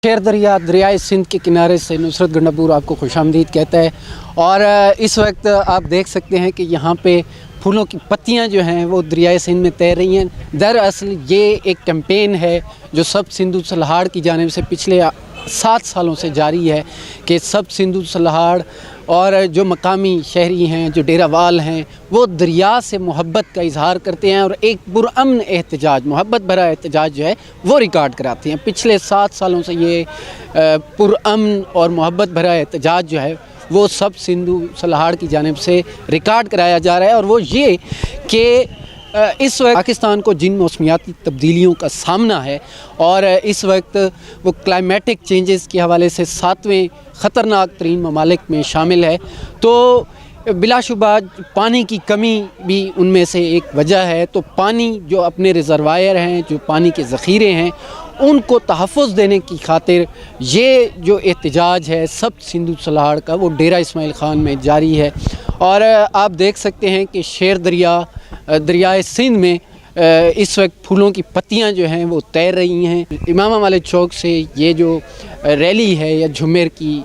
शेर दरिया दरियाए सिंध के किनारे से नुसरत गंडापुर आपको खुशामदीद कहता है। और इस वक्त आप देख सकते हैं कि यहाँ पे फूलों की पत्तियाँ जो हैं वो दरियाए सिंध में तैर रही हैं। दरअसल ये एक कैंपेन है जो सब सिंधु सलहाड़ की जानिब से पिछले 7 सालों से जारी है कि सब सिंधु सलहाड़ और जो मकामी शहरी हैं, जो डेरावाल हैं, वो दरिया से मोहब्बत का इजहार करते हैं और एक पुरअमन एहतजाज, मोहब्बत भरा एहतजाज जो है वो रिकॉर्ड कराते हैं। पिछले 7 सालों से ये पुरअमन और मोहब्बत भरा एहतजाज जो है वो सब सिंधु सलहाड़ की जानिब से रिकॉर्ड कराया जा रहा है। और वो ये कि इस वक्त पाकिस्तान को जिन मौसमियाती तब्दीलियों का सामना है और इस वक्त वो क्लाइमेटिक चेंजेस के हवाले से 7वें ख़तरनाक तरीन ममालिक में शामिल है, तो बिलाशुबा पानी की कमी भी उनमें से एक वजह है। तो पानी जो अपने रिज़र्वायर हैं, जो पानी के ज़ख़ीरे हैं, उनको तहफ़्फ़ुज़ देने की खातिर ये जो एहतजाज है सब सिंधु सलहाड़ का वो डेरा इस्माइल ख़ान में जारी है। और आप देख सकते हैं कि शेर दरियाए सिंध में इस वक्त फूलों की पत्तियां जो हैं वो तैर रही हैं। इमाम वाले चौक से ये जो रैली है या झुमेर की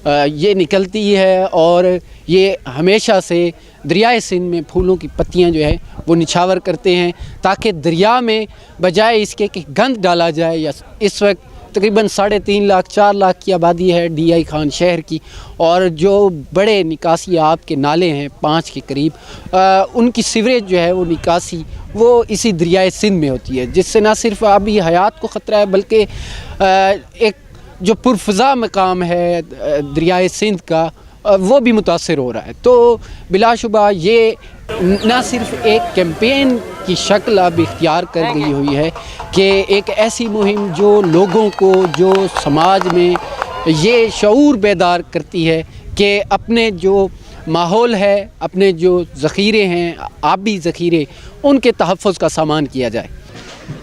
ये निकलती है और ये हमेशा से दरियाए सिंध में फूलों की पत्तियां जो है वो निछावर करते हैं ताकि दरिया में बजाय इसके कि गंद डाला जाए। या इस वक्त तकरीबन 3.5 लाख 4 लाख की आबादी है DI खान शहर की, और जो बड़े निकासी आब के नाले हैं 5 के करीब, उनकी सीवरेज जो है वो निकासी वो इसी दरियाए सिंध में होती है, जिससे ना सिर्फ आबी हयात को ख़तरा है बल्कि एक जो पुरफ़ज़ा मकाम है दरियाए सिंध का वो भी मुतासिर हो रहा है। तो बिलाशुबा ये ना सिर्फ एक कैंपेन की शक्ल अब इख्तियार कर गई हुई है कि एक ऐसी मुहिम जो लोगों को, जो समाज में ये शऊर बेदार करती है कि अपने जो माहौल है, अपने जो ज़ख़ीरे हैं, आबी ज़ख़ीरे, उनके तहफ़्फ़ुज़ का सामान किया जाए।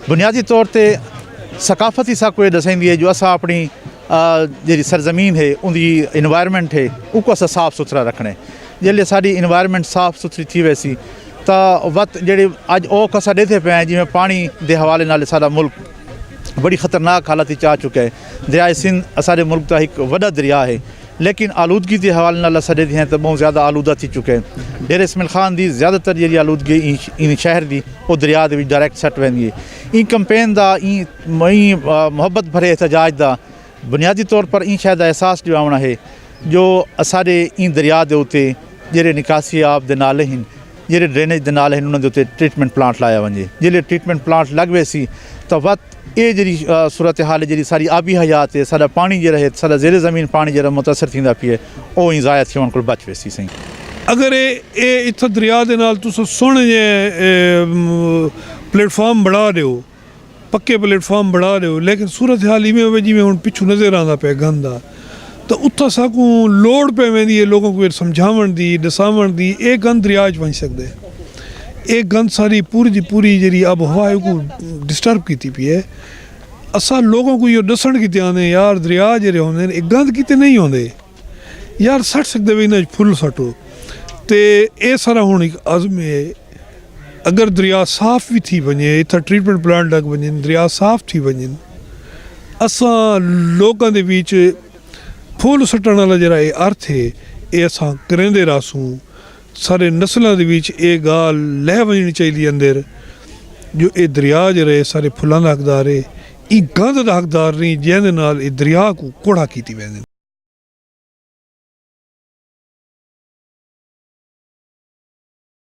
बुनियादी तौर पर सकाफती सा कोई दसेंदी है जो असा अपनी जी सरजमीन है, उनकी इन्वायरमेंट है, उसको असा साफ सुथरा रखने। जिसले साड़ी इन्वायरमेंट साफ सुथरी थी वैसी तो वक्त जी अज औख असा देते पे हैं, जिमें पानी के हवाले नाल सारा मुल्क बड़ी ख़तरनाक हालत आ चुका है। दरियाए सिंध असारे मुल्क का एक वड़ा दरिया है, लेकिन आलूदगी के हवाले नाल असा देते हैं तो बहुत ज़्यादा आलूदा थी चुके हैं। डेरा इस्माइल ख़ान की ज़्यादातर जी आलूदगी इन शहर की वो दरिया के डायरैक्ट सट वेंदी है। इन कंपेन का मुहब्बत भरे एहतजाज का बुनियादी तौर पर इन शायद एहसास दिवाना है जो असारे इन दरिया के उत्ते जेरे निकासी आब दे नाले हैं, जेरे ड्रेनेज दे नाले हैं, उन्होंने उत्ते ट्रीटमेंट प्लांट लाया वजे। जिले ट्रीटमेंट प्लांट लग वैसी तो वक्त ये जी सूरत हाल है, जी सारी आबी हयात है, सारा पानी जो है, सारा ज़ेरे ज़मीन पानी जो मुतासर थींदा पिए वो ही ज़ाया थी को बच वैसी सही। अगर ये इत्थे दरिया दे नाल तुस सोहणे जे प्लेटफॉर्म बढ़ा रहे हो, पक्के प्लेटफॉर्म बढ़ा रहे हो, लेकिन सूरत हाल इवें होवे जिवें हुण पिछू नज़र आंदा पे गंदा, तो उत्थां साकू लोड़ पे वेंदी है लोगों को समझावन दी, दसावन दी। ये गंद दरिया च वही सकदे, ये गंद सारी पूरी दी पूरी जी अब हवा को डिस्टर्ब की पी है। असा लोगों को ये दसन की आने यार दरिया जेरे होंदे ने गंद किते नहीं होंदे यार, सट सकदे वे इन्हां फुल सटो। तो ये सारा हुण एक अज़म है, अगर दरिया साफ़ भी थी वजे, इतना ट्रीटमेंट प्लांट लग वजन, दरिया साफ़ थी वजन, असां लोगों के बीच फुल सटण वाला जरा ये अर्थ है ये असां करेंदे रहसूं। सारे नस्लों के बीच ये गाल लह वजनी चाहिए अंदर जो ये दरिया जो रहे सारे फुलों का हकदार है, ये गंद का हकदार नहीं जिहदे नाल ये दरिया को कोड़ा कीती वेंदे।